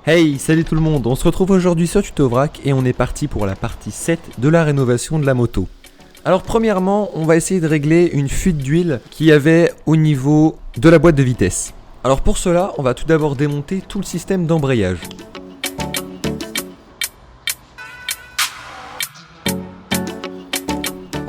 Hey, salut tout le monde, on se retrouve aujourd'hui sur Tutovrac et on est parti pour la partie 7 de la rénovation de la moto. Alors premièrement, on va essayer de régler une fuite d'huile qu'il y avait au niveau de la boîte de vitesse. Alors pour cela, on va tout d'abord démonter tout le système d'embrayage.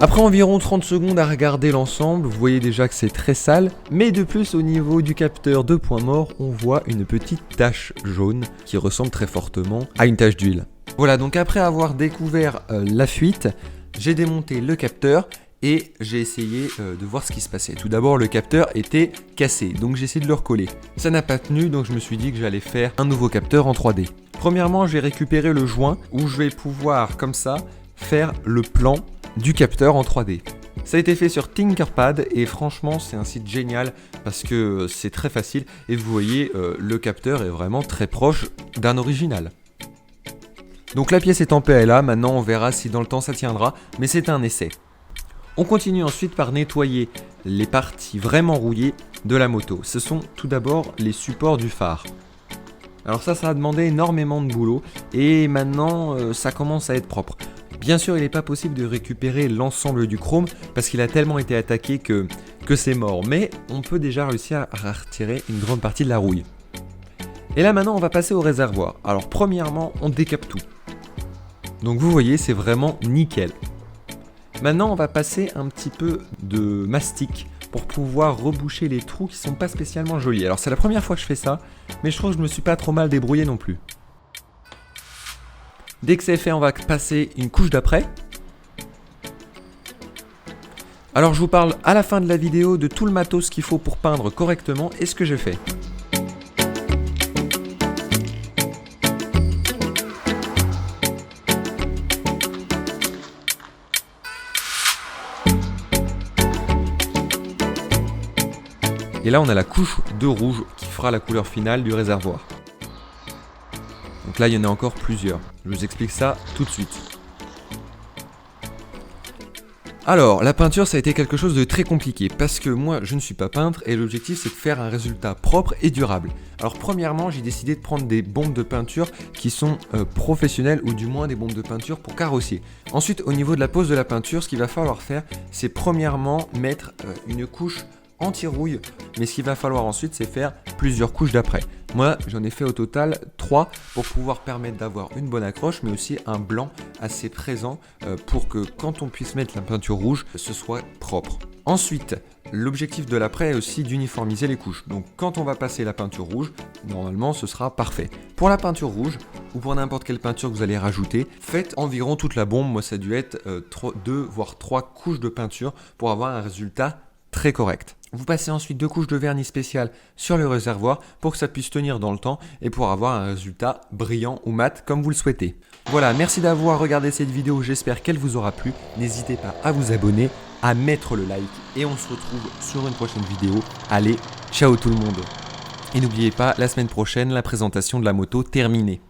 Après environ 30 secondes à regarder l'ensemble, vous voyez déjà que c'est très sale, mais de plus au niveau du capteur de point mort, on voit une petite tache jaune qui ressemble très fortement à une tache d'huile. Voilà, donc après avoir découvert la fuite, j'ai démonté le capteur et j'ai essayé de voir ce qui se passait. Tout d'abord, le capteur était cassé, donc j'ai essayé de le recoller. Ça n'a pas tenu, donc je me suis dit que j'allais faire un nouveau capteur en 3D. Premièrement, j'ai récupéré le joint où je vais pouvoir, comme ça, faire le plan du capteur en 3D. Ça a été fait sur Tinkerpad et franchement c'est un site génial parce que c'est très facile et vous voyez le capteur est vraiment très proche d'un original. Donc la pièce est en PLA, maintenant on verra si dans le temps ça tiendra, mais c'est un essai. On continue ensuite par nettoyer les parties vraiment rouillées de la moto. Ce sont tout d'abord les supports du phare. Alors ça a demandé énormément de boulot et maintenant ça commence à être propre. Bien sûr, il n'est pas possible de récupérer l'ensemble du chrome parce qu'il a tellement été attaqué que c'est mort. Mais on peut déjà réussir à retirer une grande partie de la rouille. Et là maintenant, on va passer au réservoir. Alors premièrement, on décape tout. Donc vous voyez, c'est vraiment nickel. Maintenant, on va passer un petit peu de mastic pour pouvoir reboucher les trous qui sont pas spécialement jolis. Alors c'est la première fois que je fais ça, mais je trouve que je me suis pas trop mal débrouillé non plus. Dès que c'est fait, on va passer une couche d'après. Alors je vous parle à la fin de la vidéo de tout le matos qu'il faut pour peindre correctement et ce que j'ai fait. Et là on a la couche de rouge qui fera la couleur finale du réservoir. Donc là il y en a encore plusieurs. Je vous explique ça tout de suite. Alors, la peinture, ça a été quelque chose de très compliqué parce que moi, je ne suis pas peintre et l'objectif, c'est de faire un résultat propre et durable. Alors, premièrement, j'ai décidé de prendre des bombes de peinture qui sont professionnelles ou du moins des bombes de peinture pour carrossier. Ensuite, au niveau de la pose de la peinture, ce qu'il va falloir faire, c'est premièrement mettre une couche anti-rouille, mais ce qu'il va falloir ensuite, c'est faire plusieurs couches d'après. Moi, j'en ai fait au total 3 pour pouvoir permettre d'avoir une bonne accroche, mais aussi un blanc assez présent pour que quand on puisse mettre la peinture rouge, ce soit propre. Ensuite, l'objectif de l'après est aussi d'uniformiser les couches. Donc quand on va passer la peinture rouge, normalement ce sera parfait. Pour la peinture rouge, ou pour n'importe quelle peinture que vous allez rajouter, faites environ toute la bombe. Moi, ça a dû être 2 voire 3 couches de peinture pour avoir un résultat très correct. Vous passez ensuite 2 couches de vernis spécial sur le réservoir pour que ça puisse tenir dans le temps et pour avoir un résultat brillant ou mat comme vous le souhaitez. Voilà, merci d'avoir regardé cette vidéo, j'espère qu'elle vous aura plu. N'hésitez pas à vous abonner, à mettre le like et on se retrouve sur une prochaine vidéo. Allez, ciao tout le monde. Et n'oubliez pas, la semaine prochaine, la présentation de la moto terminée.